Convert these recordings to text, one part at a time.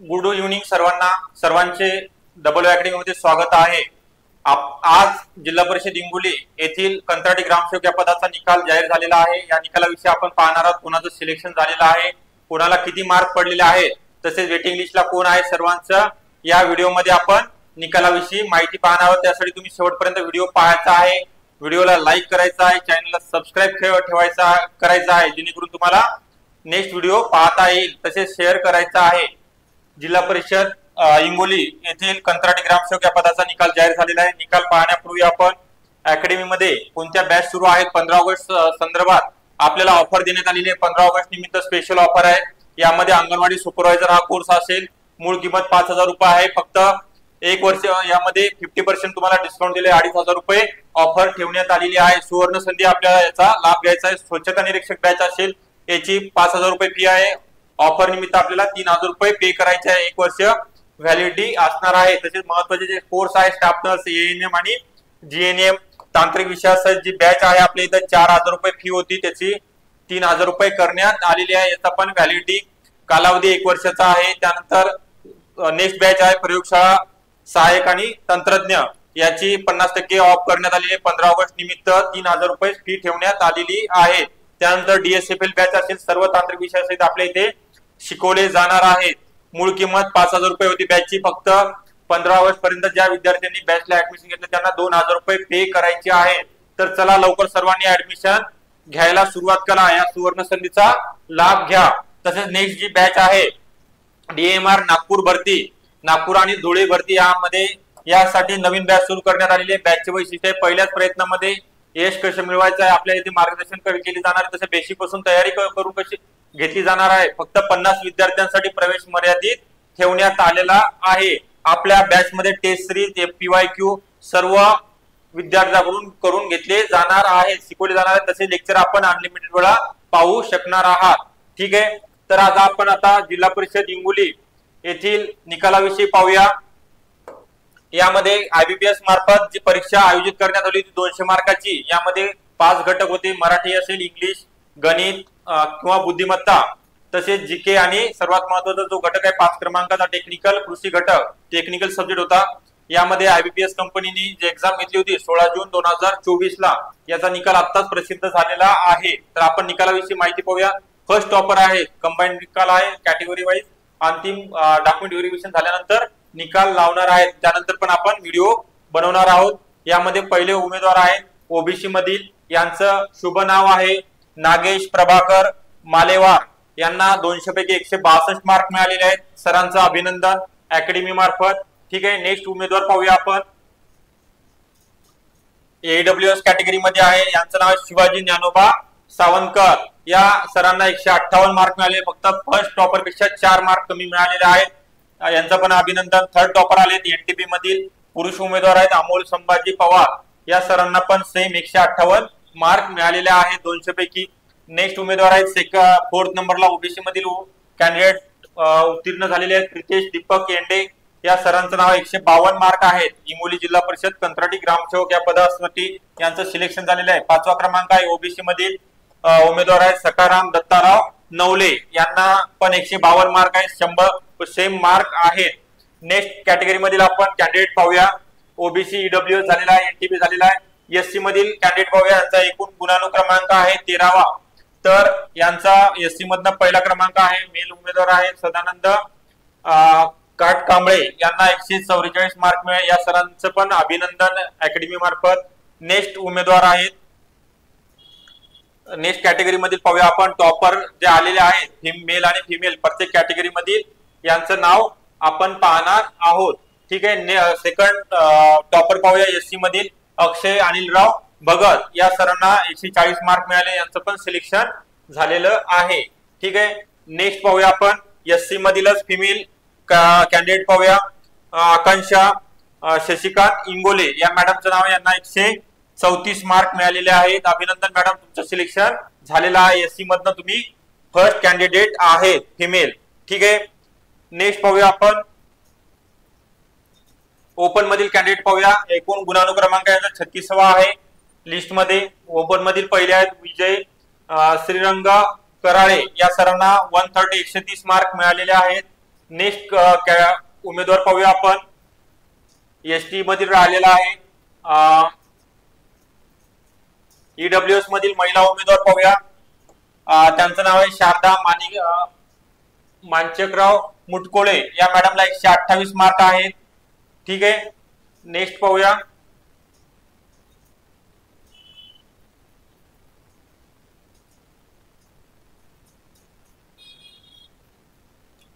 Good evening सर्वांचे double academy मध्ये स्वागत आहे। आज जिल्हा परिषद हिंगोली येथील कंत्राटी ग्रामसेवक या पदाचा निकाल जाहीर झालेला आहे। या निकालाविषयी आपण पाहणार आहोत, कोणाचं सिलेक्शन झालेलं आहे, कोणाला किती मार्क पडलेले आहेत, तसेच वेटिंग लिस्टला कोण आहे, सर्वांचं या व्हिडिओमध्ये आपण निकालाविषयी माहिती पाहणार आहोत। त्यासाठी तुम्ही शेवटपर्यंत व्हिडिओ पाहायचा आहे, व्हिडिओला लाईक करायचा आहे, चॅनलला सबस्क्राइब करायचा आहे, जेणेकरून तुम्हाला नेक्स्ट व्हिडिओ पाहता येईल। तसेच शेअर करायचा आहे। जिल्हा परिषद हिंगोली येथील कंत्राटी ग्रामसेवक या पदाचा निकाल जाहीर झालेला आहे। निकाल पाहण्यापूर्वी आपण अकॅडमी मध्ये कोणत्या बॅच सुरू आहेत 15 ऑगस्ट संदर्भात आपल्याला ऑफर देण्यात आलेली आहे। 15 ऑगस्ट निमित्त स्पेशल ऑफर आहे। यामध्ये अंगणवाडी सुपरवायझर हा कोर्स असेल, मूळ किंमत 5000 रुपये आहे। फक्त एक वर्ष यामध्ये 50% तुम्हाला डिस्काउंट दिले, 2500 रुपये ऑफर ठेवण्यात आलेली आहे। सुवर्ण संधी आपल्याला याचा लाभ घ्यायचा आहे। स्वच्छता निरीक्षक बॅच असेल, याची 5000 रुपये फी आहे। ऑफर निमित्त आपल्याला 3000 रुपये पे करायचे आहे। 1 वर्ष व्हॅलिडिटी असणार आहे। तसेच महत्त्वाचे जे कोर्स आहे स्टाफ नर्स, एएनएम आणि जीएनएम तांत्रिक विषयासह जी बॅच आहे आपल्या इथं 4000 रुपये फी होती, त्याची 3000 रुपये करण्यात आलेली आहे। याचा पण व्हॅलिडिटी कालावधी 1 वर्षाचा आहे। त्यानंतर नेक्स्ट बॅच आहे प्रयोगशाळा सहाय्यक आणि तंत्रज्ञ, याची 50% ऑफ करण्यात आलेली आहे। 15 ऑगस्ट निमित्त 3000 रुपये फी ठेवण्यात आलेली आहे। त्यानंतर डीएसएफएल बॅच असेल, सर्व तांत्रिक विषयासहित आपल्या इथे शिकवले जाणार आहेत। मूळ किंमत 5000 रुपये होती बॅचची। फक्त 15 ऑगस्ट पर्यंत ज्या विद्यार्थ्यांनी बॅचला ऍडमिशन घेतलं त्यांना 2000 रुपये पे करायचे आहे। तर चला लवकर सर्वांनी ऍडमिशन घ्यायला सुरुवात करा, या सुवर्ण संधीचा लाभ घ्या। तसेच नेक्स्ट जी बॅच आहे डीएमआर नागपूर भरती, नागपूर आणि धुळे भरती, यासाठी नवीन बॅच सुरू करण्यात आलेली आहे। बॅचचे वैशिष्ट्य पहिल्याच प्रयत्नामध्ये यश कसं मिळवायचं आहे आपल्या इथे मार्गदर्शन केले जाणार आहे। तसे बेसिक पासून तयारी करून कशी घेतली जाणार आहे। फक्त 50 विद्यार्थ्यांसाठी प्रवेश मर्यादित ठेवण्यात आलेला आहे। आपल्या बॅच मध्ये टेस्ट सिरीज, FPYQ सर्व विद्यार्थ्यांकडून करून घेतले जाणार आहे, शिकवले जाणार आहे। तसे लेक्चर आपण अनलिमिटेड वेळा पाहू शकणार आहात। ठीक आहे, तर आपण आता जिल्हा परिषद हिंगोली येथील निकालाविषयी पाहूया। यामध्ये IBPS मार्फत जी परीक्षा आयोजित करण्यात आली होती 200 मार्काची, यामध्ये 5 घटक होते। मराठी असेल, इंग्लिश, गणित किंवा बुद्धिमत्ता, तसेच जीके आणि सर्वात महत्त्वाचा जो घटक आहे 5 क्रमांकाचा टेक्निकल कृषी घटक, टेक्निकल सब्जेक्ट होता। यामध्ये IBPS कंपनीने जी एक्झाम घेतली होती 16 जून 2024 ला, याचा निकाल आत्ताच प्रसिद्ध झालेला आहे। तर आपण निकालाविषयी माहिती पाहूया। फर्स्ट टॉपर आहे, कंबाईंड निकाल आहे, कॅटेगरी वाईज अंतिम डॉक्युमेंट व्हेरिफिकेशन झाल्यानंतर निकाल लावणार आहेत। त्यानंतर पण आपण व्हिडिओ बनवणार आहोत। यामध्ये पहिले उमेदवार आहेत ओबीसी मधील, यांचं शुभ नाव आहे नागेश प्रभाकर मालेवार, यांना 200 पैकी 162 मार्क मिळालेले आहेत। सरांचं अभिनंदन अकॅडमी मार्फत। ठीक आहे, नेक्स्ट उमेदवार पाहूया आपण। AWS कॅटेगरी मध्ये आहे, यांचं नाव शिवाजी ज्ञानोबा सावंतकर, या सरांना 158 मार्क मिळाले। फक्त फर्स्ट टॉपर पेक्षा 4 मार्क कमी मिळालेले आहेत, यांचं पण अभिनंदन। थर्ड टॉपर आलेत एनटीपी मधील पुरुष उमेदवार आहेत अमोल संभाजी पवार, या सरांना पण सेम 158 मार्क मिळालेले आहेत 200 पैकी। नेक्स्ट उमेदवार आहेत फोर्थ नंबरला ओबीसी मधील कॅन्डिडेट उत्तीर्ण झालेले आहेत प्रितेश दीपक येंडे, या सरांचं नाव 152 मार्क आहेत। हिंगोली जिल्हा परिषद कंत्राटी ग्रामसेवक या पदासाठी यांचं सिलेक्शन झालेलं आहे। 5वा क्रमांक आहे ओबीसी मधील उमेदवार आहेत सकाराम दत्ताराव नवले, यांना पण 152 मार्क आहेत, 100 सेम मार्क आहेत। नेक्स्ट कॅटेगरी मधील आपण कॅन्डिडेट पाहूया। ओबीसी ईडब्ल्यूएस झालेला आहे, एनटीपी झालेला आहे। एससी मधील कॅन्डिडेट पाहूया, यांचा एकूण गुणानुक्रमांक आहे 13वा, तर यांचा एससी मधनं पहिला क्रमांक आहे। मेल उमेदवार आहे सदानंद काटकांबळे, यांना 144 मार्क मिळाले, या सरांचं पण अभिनंदन अकॅडमी मार्फत। नेक्स्ट उमेदवार आहेत, नेक्स्ट कॅटेगरी मधील पाहूया आपण टॉपर जे आलेले आहेत मेल आणि फिमेल प्रत्येक कॅटेगरी मधील, यांचं नाव आपण पाहणार आहोत। ठीक आहे, सेकंड टॉपर पाहूया एससी मधील अक्षय अनिलराव भगत, या सरांना 140 मार्क मिळाले, यांचं पण सिलेक्शन झालेलं आहे। ठीक आहे, नेक्स्ट पाहूया आपण एससी मधीलच फिमेल कॅन्डिडेट पाहूया। आकांक्षा शशिकांत इंगोले, या मॅडमचं नाव, यांना 134 मार्क मिळालेले आहेत। अभिनंदन मॅडम, तुमचं सिलेक्शन झालेलं आहे। एससी मधनं तुम्ही फर्स्ट कॅन्डिडेट आहेत फिमेल। ठीक आहे, नेक्स्ट पाहूया आपण ओपन मधील कॅन्डिडेट पाहूया। एकूण गुणानुक्रमांक यांचा 36वा आहे लिस्ट मध्ये। ओपन मधील पहिले आहेत विजय श्रीरंग कराळे, या सरांना 130 130 मार्क मिळालेले आहेत। नेक्स्ट उमेदवार पाहूया आपण. एसटी मधील राहिलेला आहे. ईडब्ल्यूएस मधील महिला उमेदवार पाहूया. त्यांचं नाव आहे शारदा मांचकराव मुटकोळे. या मॅडमला 128 मार्क आहेत. ठीक आहे. नेक्स्ट पाहूया.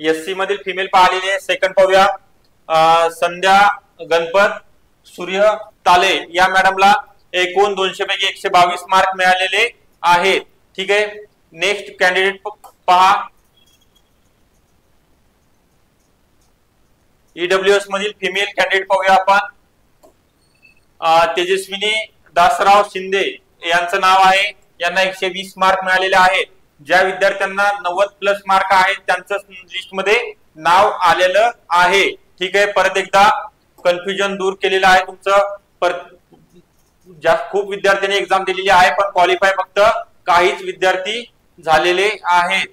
एससी मधील फिमेल पाहिलेली आहे. सेकंड पाहूया. संध्या गणपत सूर्य ताले या मॅडमला एकूण 200 पैकी 122 मार्क मिळालेले आहेत. ठीक आहे. नेक्स्ट कॅन्डिडेट पहा. ईडब्ल्यूएस मधील फिमेल कॅन्डिडेट पाहूया आपण. तेजस्विनी दासराव शिंदे यांचं नाव आहे. यांना 120 मार्क मिळालेले आहेत. ज्या विद्यार्थ्यांना 90+ मार्क आहेत त्यांचं लिस्ट मध्ये नाव आलेलं आहे. ठीक आहे. परत एकदा कन्फ्युजन दूर केलेलं आहे तुमचं. खूप विद्यार्थ्यांनी एक्झाम दिलेली आहे पण क्वालिफाय फक्त काहीच विद्यार्थी झालेले आहेत.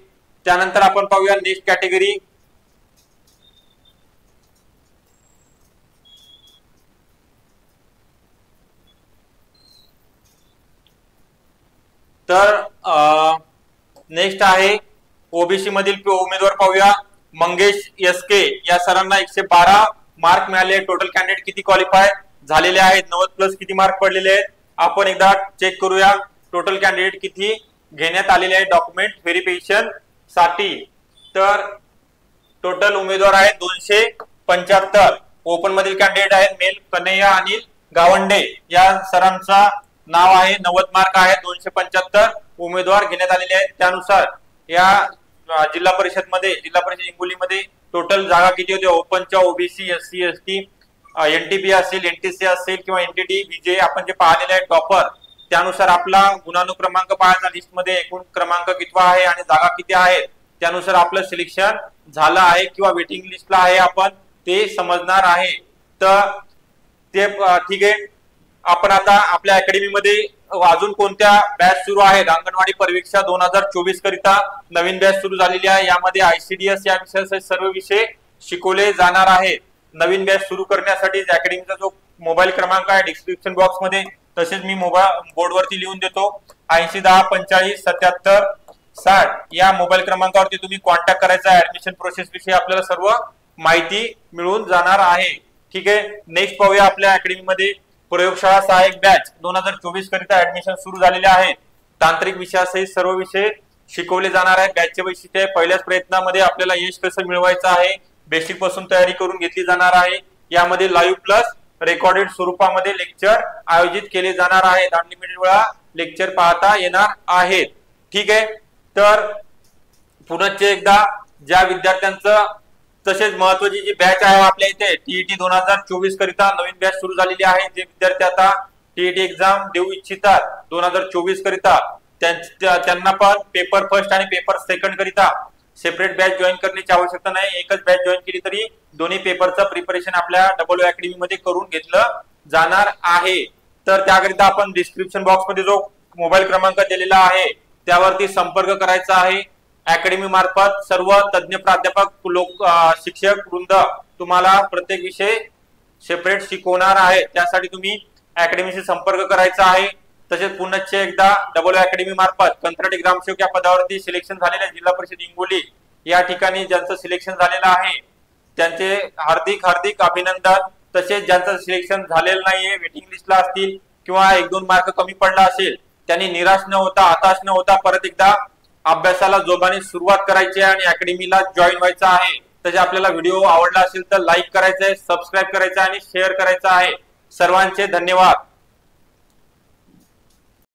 त्यानंतर आपण पाहूया नेक्स्ट कॅटेगरी. तर नेक्स्ट आहे ओबीसी मधील उमेदवार पाहूया. मंगेश एसके या सरांना 112 मार्क मिळाले. टोटल कॅन्डिडेट किती क्वालिफाय झालेले आहेत, 90+ किती मार्क पडलेले आहेत आपण एकदा चेक करूया. टोटल कॅन्डिडेट किती घेण्यात आलेले आहेत डॉक्युमेंट व्हेरिफिकेशन साठी. तर टोटल उमेदवार आहेत 275. ओपन मधील कॅन्डिडेट आहेत मेल कन्हैया अनिल गावंडे या सरांचा नाव आहे. 90 मार्क आहेत. 275 उमेदवार घेण्यात आलेले आहेत. त्यानुसार या जिल्हा परिषद हिंगोलीमध्ये टोटल जागा किती होत्या ओपनच्या, ओबीसी, एससी, एसटी, एनटीपी असेल, एनटीसी असेल किंवा एनटीटी बीजे आपण जे पाहिलेले आहे टॉपर, त्यानुसार आपला गुणानुक्रमांक पाहायचा. लिस्ट मध्ये एकूण क्रमांक कितवा आहे आणि जागा किती आहेत त्यानुसार आपलं सिलेक्शन झालं आहे किंवा वेटिंग लिस्टला आहे आपण ते समजणार आहे. तर ते ठीक आहे. आपण आता आपल्या अकॅडमीमध्ये अजून कोणत्या बॅच सुरू आहेत. अंगणवाडी परिवीक्षा 2024 करिता नवीन बॅच सुरू झालेली आहे. यामध्ये आयसीडीएस या विषयाचे सर्व विषय शिकवले जाणार आहेत. नवीन बॅच सुरू करण्यासाठी अकॅडमीचा जो मोबाईल क्रमांक आहे डिस्क्रिप्शन बॉक्स मध्ये, तसेच मी मोबाईल बोर्डवरती लिहून देतो. 8010457760 या मोबाईल क्रमांकावरती तुम्ही कॉन्टॅक्ट करायचा आहे. ऍडमिशन प्रोसेस विषयी आपल्याला सर्व माहिती मिळून जाणार आहे. ठीक आहे. नेक्स्ट पाहूया. आपल्या अकॅडमीमध्ये प्रयोगशाळा सहाय्यक बॅच 2024 करिता ऍडमिशन सुरू झालेले आहेत. तांत्रिक विषयासहित सर्व विषय शिकवले जाणार आहेत. बॅचचे वैशिष्ट्य पहिल्याच प्रयत्नामध्ये आपल्याला यश कसं मिळवायचं आहे बेसिक पासून तयारी करून घेतली जाणार आहे. यामध्ये लाईव्ह प्लस रेकॉर्डेड स्वरूपामध्ये लेक्चर आयोजित केले जाणार आहेत. अनलिमिटेड वेळा लेक्चर पाहता येणार आहेत. ठीक आहे. तर पुनश्च एकदा ज्या विद्यार्थ्यांचं तसेच महत्वाची जी बॅच आहे आपल्या इथे टीईटी 2024 करिता नवीन बॅच सुरू झालेली आहे. जे विद्यार्थी आता टीईटी एक्झाम देऊ इच्छितात 2024 करिता त्यांना पण पेपर फर्स्ट आणि पेपर सेकंड करिता सेपरेट बॅच जॉईन करण्याची आवश्यकता नाही. एकच बॅच जॉईन केली तरी दोन्ही पेपरचं प्रिपरेशन आपल्या डब्ल्यू अकॅडमी मध्ये करून घेतलं जाणार आहे. तर त्याकरिता आपण डिस्क्रिप्शन बॉक्स मध्ये जो मोबाईल क्रमांक दिलेला आहे त्यावरती संपर्क करायचा आहे. अकॅडमी मार्फत सर्व तज्ञ प्राध्यापक शिक्षक वृंद तुम्हाला प्रत्येक विषय सेपरेट शिकवणार आहे. त्यासाठी तुम्ही अकॅडमीशी संपर्क करायचा आहे. तसेच पुनश्च एकदा डबल अकॅडमी मार्फत कंत्राटी ग्रामसेवक या पदावरती सिलेक्शन झालेले जिल्हा परिषद हिंगोली या ठिकाणी ज्यांचं सिलेक्शन झालेलं आहे त्यांचे हार्दिक हार्दिक अभिनंदन. तसेच ज्यांचं सिलेक्शन झालेलं नाहीये, वेटिंग लिस्टला असतील किंवा 1-2 मार्क कमी पडला असेल, त्यांनी निराश न होता, हताश न होता परत एकदा अभ्यासाला जोमाने सुरुवात करायची आहे आणि अकॅडमीला जॉईन व्हायचं आहे. तसे आपल्याला व्हिडिओ आवडला असेल तर लाईक करायचा आहे, सबस्क्राईब करायचं आणि शेअर करायचं आहे. सर्वांचे धन्यवाद.